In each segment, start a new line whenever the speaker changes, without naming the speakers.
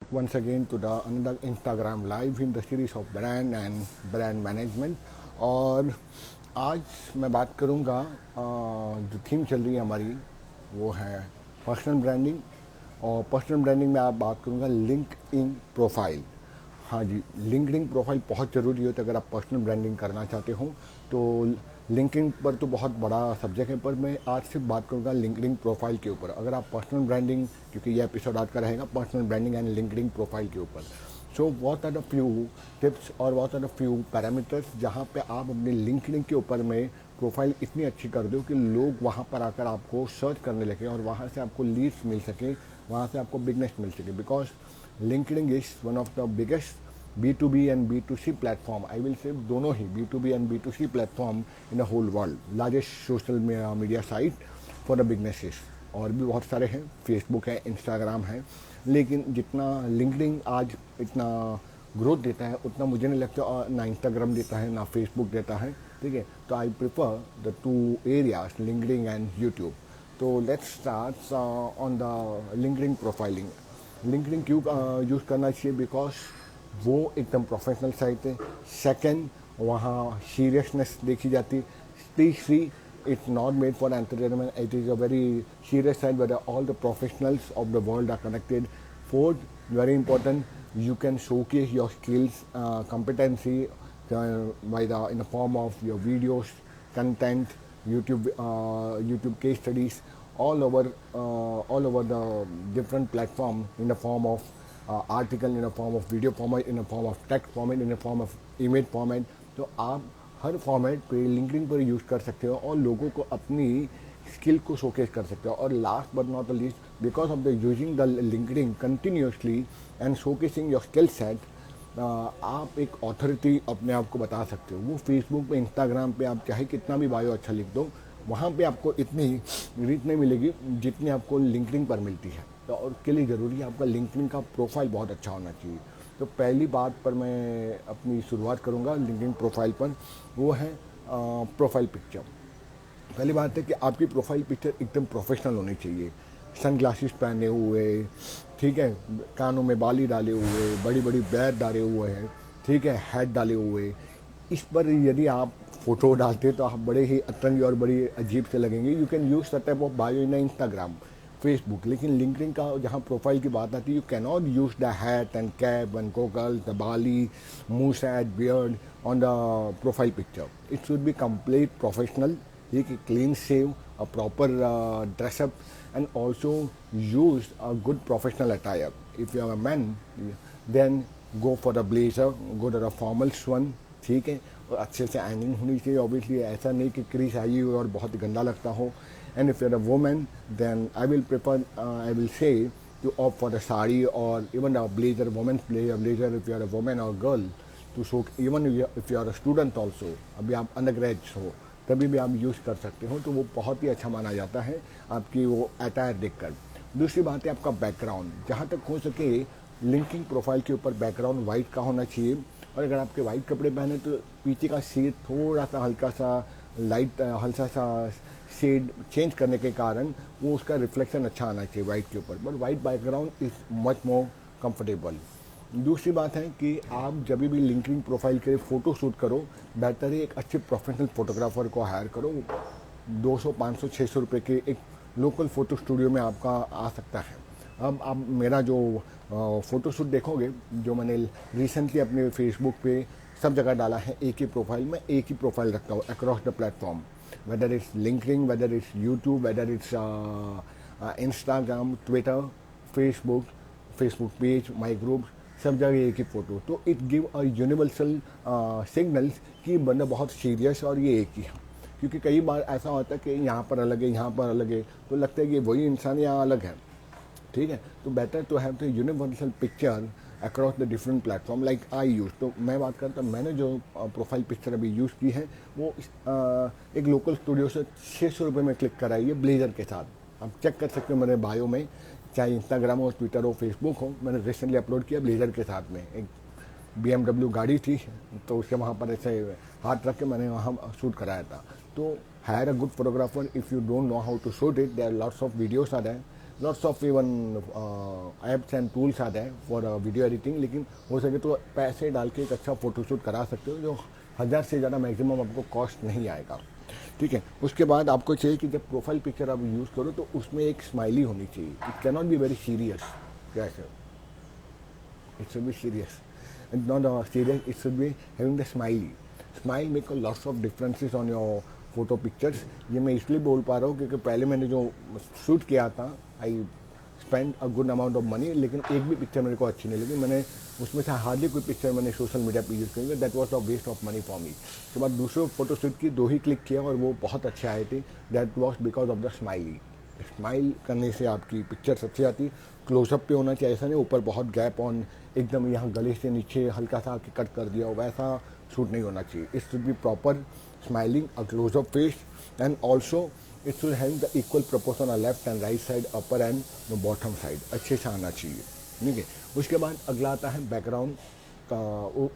once again to the another Instagram live in the series of brand and brand management। और आज मैं बात करूँगा जो थीम चल रही है हमारी वो है पर्सनल ब्रांडिंग। और पर्सनल ब्रांडिंग में आप बात करूँगा लिंक इन प्रोफाइल। हाँ जी, लिंक्डइन प्रोफाइल बहुत ज़रूरी होता है अगर आप पर्सनल ब्रांडिंग करना चाहते हो। तो लिंक्डइन पर तो बहुत बड़ा सब्जेक्ट है, पर मैं आज सिर्फ बात करूँगा लिंक्डइन प्रोफाइल के ऊपर। अगर आप पर्सनल ब्रांडिंग, क्योंकि ये एपिसोड आज का रहेगा personal branding and LinkedIn profile के ऊपर। So what are the few tips और what are the few parameters जहाँ पे आप अपने लिंक्डइन के ऊपर में प्रोफाइल इतनी अच्छी कर दो कि लोग वहाँ पर आकर आपको सर्च करने लगे और वहाँ से आपको लीड्स मिल सके, वहाँ से आपको बिजनेस मिल सके। Because LinkedIn is one of the biggest B2B and B2C platform, I will say दोनों ही B2B and B2C platform in the whole world, largest social media site for the businesses. और भी बहुत सारे हैं, फेसबुक है, इंस्टाग्राम है, लेकिन जितना लिंक्डइन आज इतना ग्रोथ देता है उतना मुझे नहीं लगता ना इंस्टाग्राम देता है ना फेसबुक देता है। ठीक है, तो I prefer the two areas LinkedIn and YouTube. तो let's start on the LinkedIn profiling. LinkedIn क्यों यूज़ करना चाहिए? बिकॉज वो एकदम प्रोफेशनल साइट है। सेकंड, वहाँ सीरियसनेस देखी जाती। तीसरी, it's not made for entertainment, it is a very serious site where all the professionals of the world are connected. Fourth, very important, you can showcase your skills, competency by the in the form of your videos, content, YouTube case studies, all over the different platform in the form of article, in the form of video format, in the form of text format, in the form of image format। तो आप हर format पे LinkedIn पर use कर सकते हो और लोगों को अपनी स्किल को शोकेस कर सकते हो। और last but not the least, because of the using the LinkedIn continuously and showcasing your skill set, आप एक अथॉरिटी अपने आप को बता सकते हो। वो फेसबुक पे, इंस्टाग्राम पे आप चाहे कितना भी बायो अच्छा लिख दो, वहाँ पे आपको इतनी रीच नहीं मिलेगी जितनी आपको लिंक्डइन पर मिलती है। तो और उसके लिए ज़रूरी है आपका लिंक्डइन का प्रोफाइल बहुत अच्छा होना चाहिए। तो पहली बात पर मैं अपनी शुरुआत करूँगा लिंक्डइन प्रोफाइल पर, वो है प्रोफाइल पिक्चर। पहली बात है कि आपकी प्रोफाइल पिक्चर एकदम प्रोफेशनल होनी चाहिए। सन ग्लासेस पहने हुए, ठीक है, कानों में बाली डाले हुए, बड़ी बड़ी बैग डाले हुए हैं, ठीक है, हैट डाले हुए। इस पर यदि आप फोटो डालते तो आप बड़े ही अतरंगी और बड़ी अजीब से लगेंगे। You can use the type of bio in Instagram, Facebook, लेकिन लिंक्डइन का जहाँ प्रोफाइल की बात आती है, you can not use the hat and cap and goggle, the बाली, moustache, beard on the profile picture. It should be complete professional, a clean shave, a proper dress up, and also use a good professional attire. If you are a man, then go for the blazer, go to the formals one, ठीक है, और अच्छे से ironing होनी चाहिए। Obviously ऐसा नहीं कि क्रीज आई हो और बहुत गंदा लगता हो। And if you are a women, then I will say to opt for the sari or even a blazer, women's blazer if you are a woman or girl, to show, even if you are a student also, अभी आप undergrad हो तभी भी आप use कर सकते हो। तो वो बहुत ही अच्छा माना जाता है आपकी वो अटायर देखकर। दूसरी बात है आपका बैकग्राउंड। जहाँ तक हो सके लिंकिंग प्रोफाइल के ऊपर बैकग्राउंड वाइट का होना चाहिए। और अगर आपके वाइट कपड़े पहने तो पीछे का शेड थोड़ा सा हल्का सा लाइट, हल्का सा शेड चेंज करने के कारण वो उसका रिफ्लेक्शन अच्छा आना चाहिए वाइट के ऊपर। But white background is much more comfortable. दूसरी बात है कि आप जब भी लिंक्डइन प्रोफाइल के लिए फ़ोटो शूट करो, बेहतर है एक अच्छे प्रोफेशनल फोटोग्राफर को हायर करो। 200, 500, 600 रुपये के एक लोकल फ़ोटो स्टूडियो में आपका आ सकता है। अब आप मेरा जो फ़ोटो शूट देखोगे, जो मैंने रिसेंटली अपने फेसबुक पे सब जगह डाला है, एक ही प्रोफाइल में, एक ही प्रोफाइल रखता हूँ across the platform, whether it's LinkedIn, whether it's YouTube, whether it's Instagram, Twitter, Facebook, Facebook page, my group, सब जगह एक ही फ़ोटो। तो it give a universal signals कि बंदा बहुत सीरियस और ये एक ही है। क्योंकि कई बार ऐसा होता है कि यहाँ पर अलग है, यहाँ पर अलग है, तो लगता है कि वही इंसान यहाँ अलग है। ठीक है, तो better to have the universal picture across the different platform like I use. तो मैं बात करता हूँ, मैंने जो प्रोफाइल पिक्चर अभी यूज़ की है वो एक लोकल स्टूडियो से 600 रुपये में क्लिक कराई है ब्लेजर के साथ। आप चेक कर सकते हो मेरे बायो में, चाहे इंस्टाग्राम हो, ट्विटर हो, फेसबुक हो, मैंने रिसेंटली अपलोड किया ब्लेजर के साथ में। एक BMW गाड़ी थी तो उसके वहाँ पर ऐसे हाथ रख के मैंने वहाँ शूट कराया था। तो hire a good photographer if you don't know how to shoot it, there are lots of videos are there. Lots of even apps and tools आते हैं फॉर वीडियो एडिटिंग, लेकिन हो सके तो पैसे डाल के एक अच्छा फ़ोटोशूट करा सकते हो जो 1000 से ज़्यादा मैक्सिमम आपको कॉस्ट नहीं आएगा। ठीक है, उसके बाद आपको चाहिए कि जब प्रोफाइल पिक्चर आप यूज़ करो तो उसमें एक स्माइली होनी चाहिए। It can not be very serious, कैसे it should be serious and not serious, it should be having the smile make a lots of differences on your photo pictures। ये मैं इसलिए बोल पा रहा हूँ क्योंकि पहले मैंने जो शूट किया था I spend a good amount of money, लेकिन एक भी पिक्चर मेरे को अच्छी नहीं लगी। मैंने उसमें से हार्डली कोई पिक्चर मैंने सोशल मीडिया पे यूज़ करी, that was a waste of money for me. उसके बाद दूसरे फोटोशूट की 2 ही क्लिक किया और वो बहुत अच्छे आए थे, that was because of the smile करने से आपकी पिक्चर अच्छी आती। क्लोजअप पे होना चाहिए, ऐसा नहीं ऊपर बहुत गैप ऑन एकदम यहाँ गले से नीचे हल्का सा आके कट कर दिया हो, वैसा शूट नहीं होना चाहिए। It should be proper smiling, a closeup face, and also it should have the equal proportion on left and right side, upper and bottom side अच्छे से आना चाहिए। ठीक है, उसके बाद अगला आता है बैकग्राउंड का,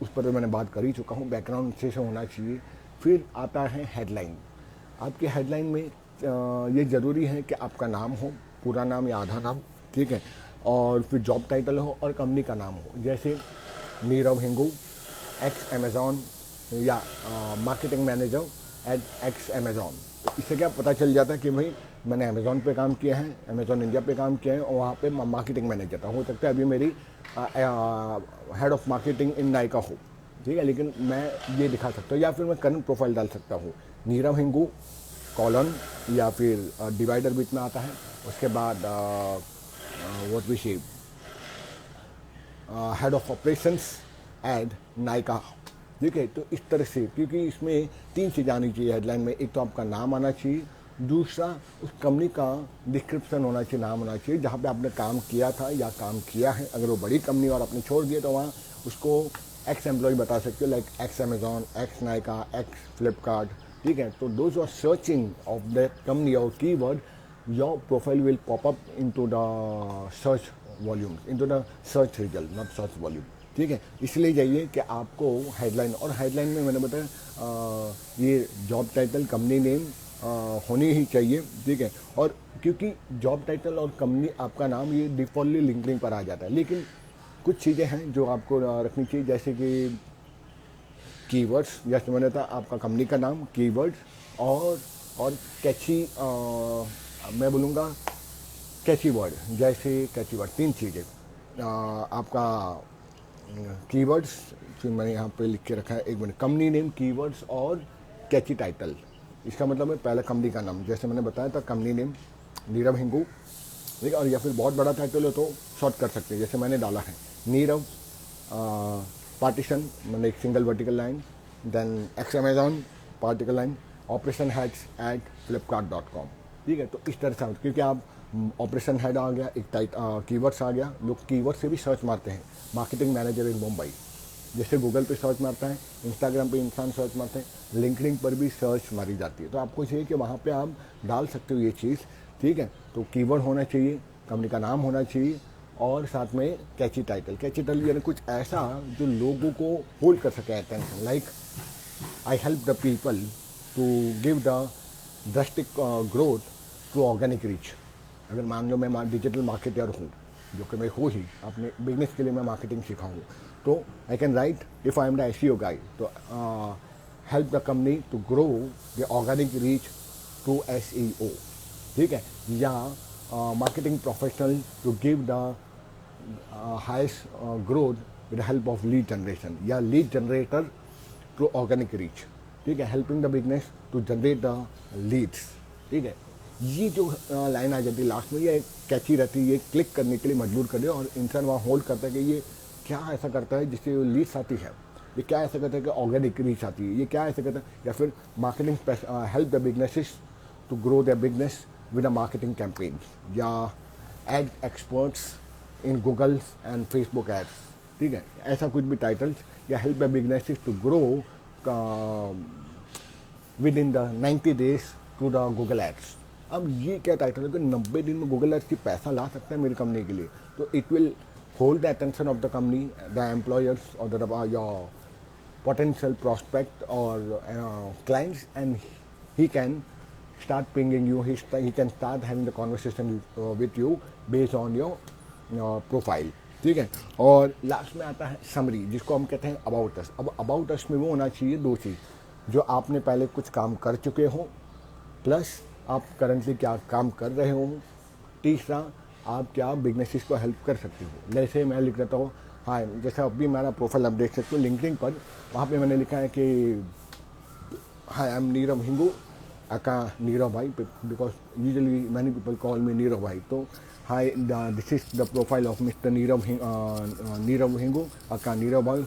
उस पर मैंने बात कर ही चुका हूँ, बैकग्राउंड अच्छे से होना चाहिए। फिर आता है हेडलाइन। आपकी हेडलाइन में ये ज़रूरी है कि आपका नाम हो, पूरा नाम या आधा नाम, ठीक है, और फिर जॉब टाइटल हो और कंपनी का नाम हो, जैसे नीरव हिंगू एक्स अमेज़ॉन या marketing manager eight x Amazon. इससे क्या पता चल जाता है कि भाई मैंने अमेज़ॉन पे काम किया है, अमेज़ॉन इंडिया पे काम किया है और वहाँ पे मार्केटिंग मैनेजर था। हो सकता है अभी मेरी head of marketing in Nykaa हो, ठीक है, लेकिन मैं ये दिखा सकता हूँ, या फिर मैं करंट प्रोफाइल डाल सकता हूँ, नीरव हिंगू कॉलन, या फिर डिवाइडर बीच में आता है। उसके बाद what we say head of operations at Nykaa. ठीक है, तो इस तरह से, क्योंकि इसमें 3 चीज़ें आनी चाहिए हेडलाइन में। एक तो आपका नाम आना चाहिए, दूसरा उस कंपनी का डिस्क्रिप्शन होना चाहिए, नाम होना चाहिए जहाँ पे आपने काम किया था या काम किया है। अगर वो बड़ी कंपनी और आपने छोड़ दिया तो वहाँ उसको एक्स एम्प्लॉय बता सकते हो, like ex Amazon, ex Nykaa, ex Flipkart. ठीक है, तो those are searching of the company और keyword, your profile will pop up into the search volume, into the search result, not search volume. ठीक है, इसलिए चाहिए कि आपको हेडलाइन, और हेडलाइन में मैंने बताया ये जॉब टाइटल, कंपनी नेम होनी ही चाहिए। ठीक है, और क्योंकि जॉब टाइटल और कंपनी आपका नाम ये डिफॉल्टली लिंक्डइन पर आ जाता है, लेकिन कुछ चीज़ें हैं जो आपको रखनी चाहिए, जैसे कि कीवर्ड्स, जैसे मैंने था आपका कंपनी का नाम, कीवर्ड्स और कैची, मैं बोलूँगा कैची वर्ड, जैसे कैची वर्ड 3 चीज़ें आपका कीवर्ड्स जो मैंने यहाँ पे लिख के रखा है, 1 मिनट, कंपनी नेम, कीवर्ड्स और कैची टाइटल। इसका मतलब है पहले कंपनी का नाम, जैसे मैंने बताया था कंपनी नेम नीरव हिंगू, ठीक है, और या फिर बहुत बड़ा टाइटल हो तो शॉर्ट कर सकते हैं, जैसे मैंने डाला है नीरव पार्टीशन, मतलब एक single vertical line, then ex Amazon particle line, operation heads at flipkart.com। ठीक है, तो इस तरह से, क्योंकि आप ऑपरेशन हेड आ गया, एक टाइट कीवर्ड्स आ गया, लोग कीवर्ड से भी सर्च मारते हैं, मार्केटिंग मैनेजर इन मुंबई, जैसे गूगल पे सर्च मारता है, इंस्टाग्राम पे इंसान सर्च मारते हैं, लिंक्डइन पर भी सर्च मारी जाती है। तो आपको चाहिए कि वहाँ पे आप डाल सकते हो ये चीज़। ठीक है, तो कीवर्ड होना चाहिए, कंपनी का नाम होना चाहिए, और साथ में कैची टाइटल यानी कुछ ऐसा जो लोगों को होल्ड कर सके attention, like I help the people to give the drastic growth to organic reach. अगर मान लो मैं डिजिटल मार्केटर हूँ, जो कि मैं हूँ ही, अपने बिजनेस के लिए मैं मार्केटिंग सीखा हूँ, तो I can write, if I am the SEO guy, तो help the company to grow the organic reach to SEO. ठीक है, या marketing professional to give the highest growth with help of lead generation, या lead generator to organic reach. ठीक है, helping the business to generate the leads. ठीक है, ये जो लाइन आ जाती है लास्ट में, ये कैची रहती है, ये क्लिक करने के लिए मजबूर कर दे, और इंसान वहाँ होल्ड करता है कि ये क्या ऐसा करता है जिससे लीड्स आती है, ये क्या ऐसा करता है कि ऑर्गेनिक रीच आती है, ये क्या ऐसा करता है, या फिर marketing help the businesses to grow the business with a marketing campaign, या ad experts in Google and Facebook ads. ठीक है, ऐसा कुछ भी टाइटल्स, या help the businesses to grow with in the 90 days to the Google ads. अब ये क्या टाइटल है कि 90 दिन में गूगल एड्स की पैसा ला सकता है मेरी कंपनी के लिए, तो it will hold the attention of the company, the employers और the your potential prospect or clients, and he can start pinging you, he can start having the conversation with you based on your profile, ठीक है। और last में आता है summary, जिसको हम कहते हैं अबाउट अस। अब अबाउट अस में वो होना चाहिए दो चीज़, जो आपने पहले कुछ काम कर चुके हो, प्लस आप करंटली क्या काम कर रहे हो, तीसरा आप क्या बिजनेसेस को हेल्प कर सकते हो। जैसे मैं लिख देता हूँ, हाँ, जैसे अभी मेरा प्रोफाइल आप देख सकते हो लिंक्डइन पर, वहाँ पे मैंने लिखा है कि hi I am Neerav Hingu aka Neerav bhai, because usually many people call me Neerav bhai. तो hi, this is the profile of mister Neerav Hingu aka Neerav bhai,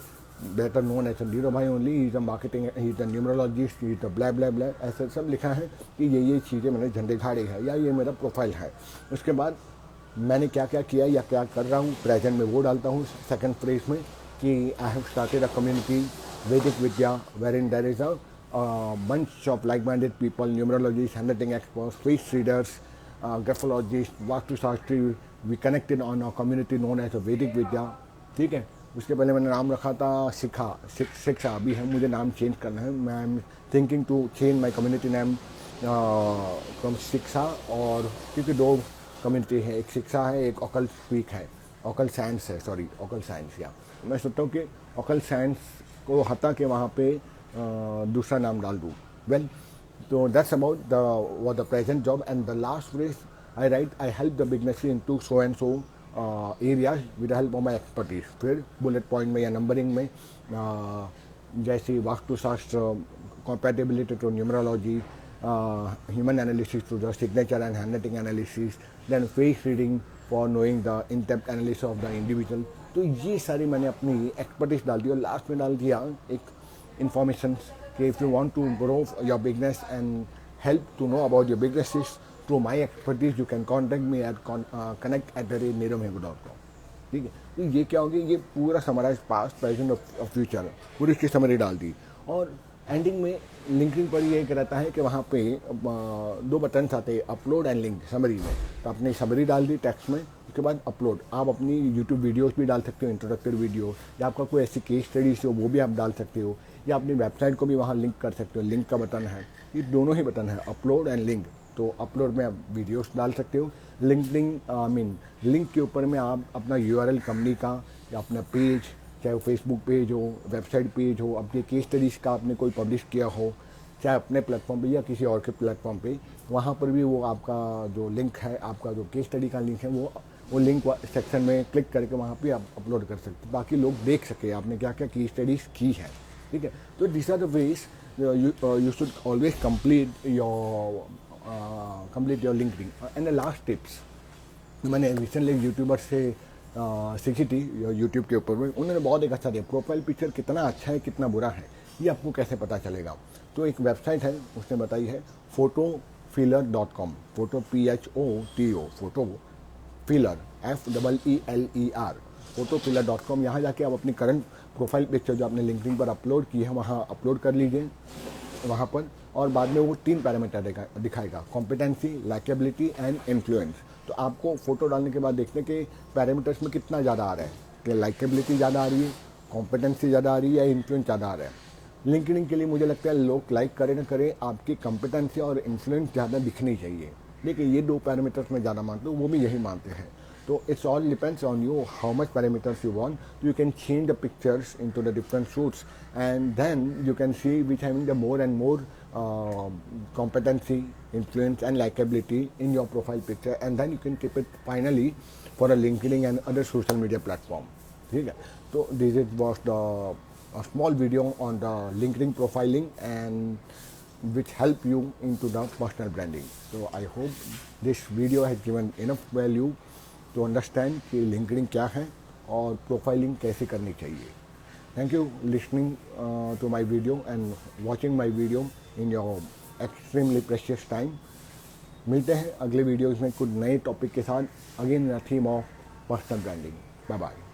better known as Neerav bhai only, he is a marketing, he is a numerologist, he is a black black black, ऐसे सब लिखा है कि ये चीज़ें मैंने झंडे झाड़े है, या ये मेरा प्रोफाइल है। उसके बाद मैंने क्या क्या किया या क्या कर रहा हूँ प्रेजेंट में, वो डालता हूँ सेकंड फ्रेज में कि I have started a community Vedic Vidya where in there is a bunch of like-minded people, numerologists, handwriting experts, face readers, graphologists, vastu shastri. We connected on a community known as a Vedic Vidya, ठीक है। उसके पहले मैंने नाम रखा था शिक्षा, अभी है मुझे नाम चेंज करना है। मैं am thinking to change my community name from Shiksha, और क्योंकि दो कम्युनिटी है, एक शिक्षा है, एक ऑकल स्पीक है, ऑकल साइंस है, सॉरी ऑकल साइंस। या मैं सोचता हूँ कि ऑकल साइंस को हटा के वहाँ पे दूसरा नाम डाल दूँ। वेल, तो that's about the present job. And the last phrase I write, I help the business in to so and so areas with help of my expertise. फिर बुलेट पॉइंट में या नंबरिंग में जैसे वास्तुशास्त्र, compatibility to numerology, human analysis to the signature and handwriting analysis, then face reading for knowing the in-depth analysis of the individual। तो ये सारी मैंने अपनी एक्सपर्टीज डाल दी, और लास्ट में डाल दिया एक इंफॉर्मेशन कि if you want to grow your business and help to know about your businesses through my expertise, you can contact me at connect@neeramhengu.com। ठीक है। तो ये क्या होगी, ये पूरा समराइज पास्ट प्रेजेंट और फ्यूचर पूरी इसकी समरी डाल दी। और एंडिंग में लिंकिंग पर ये एक रहता है कि वहाँ पे दो बटन्स आते हैं, अपलोड एंड लिंक समरी में। तो आपने समरी डाल दी टेक्स्ट में, उसके बाद अपलोड। आप अपनी यूट्यूब वीडियोस भी डाल सकते हो, इंट्रोडक्टरी वीडियो, या आपका कोई ऐसी केस स्टडीज हो वो भी आप डाल सकते हो, या अपनी वेबसाइट को भी वहाँ लिंक कर सकते हो, लिंक का बटन है। ये दोनों ही बटन है, अपलोड एंड लिंक। तो अपलोड में आप वीडियोस डाल सकते हो, लिंक के ऊपर में आप अपना यूआरएल कंपनी का या अपना पेज, चाहे वो फेसबुक पेज हो, वेबसाइट पेज हो, अपने केस स्टडीज़ का आपने कोई पब्लिश किया हो, चाहे अपने प्लेटफॉर्म पे या किसी और के प्लेटफॉर्म पे, वहाँ पर भी वो आपका जो लिंक है, आपका जो केस स्टडी का लिंक है, वो लिंक सेक्शन में क्लिक करके वहाँ पे आप अपलोड कर सकते, ताकि लोग देख सके आपने क्या क्या केस स्टडीज़ की है। ठीक है। तो this are the ways you should always complete your LinkedIn. And the last tips मैंने रिसेंटली यूट्यूबर से सीखी थी यूट्यूब के ऊपर में, उन्होंने बहुत एक अच्छा दिया, प्रोफाइल पिक्चर कितना अच्छा है कितना बुरा है ये आपको कैसे पता चलेगा। तो एक वेबसाइट है, उसने बताई है photofiller.com, photo PHOTO, photo filler FEELER, photofiller.com। यहाँ जाके आप अपनी करंट प्रोफाइल पिक्चर जो आपने लिंक्डइन पर अपलोड की है वहाँ अपलोड कर लीजिए वहाँ पर, और बाद में वो 3 पैरामीटर दिखाएगा, कॉम्पिटेंसी, लाइकेबिलिटी एंड इन्फ्लुएंस। तो आपको फोटो डालने के बाद देखते हैं कि पैरामीटर्स में कितना ज़्यादा आ रहा है, कि लाइकेबिलिटी ज़्यादा आ रही है, कॉम्पिटेंसी ज़्यादा आ रही है, या इन्फ्लुएंस ज़्यादा आ रहा है। लिंक्डइन के लिए मुझे लगता है लोग लाइक करें ना करें, आपकी कॉम्पिटेंसी और इन्फ्लुएंस ज़्यादा दिखनी चाहिए। देखिए ये 2 पैरामीटर्स में ज़्यादा मानते हूँ, वो भी यही मानते हैं। तो it's all depends on you how much parameters you want. You can change the pictures into the different shoots and then you can see which having the more and more competency, influence and likability in your profile picture, and then you can keep it finally for a LinkedIn and other social media platform। ठीक है। तो this was a small video on the LinkedIn profiling and which help you into the personal branding। So I hope this video has given enough value to understand कि LinkedIn क्या है और profiling कैसे करनी चाहिए। Thank you listening to my video and watching my video in your extremely precious time। मिलते हैं अगले वीडियोज़ में कुछ नए टॉपिक के साथ, again in a theme of personal branding. Bye bye.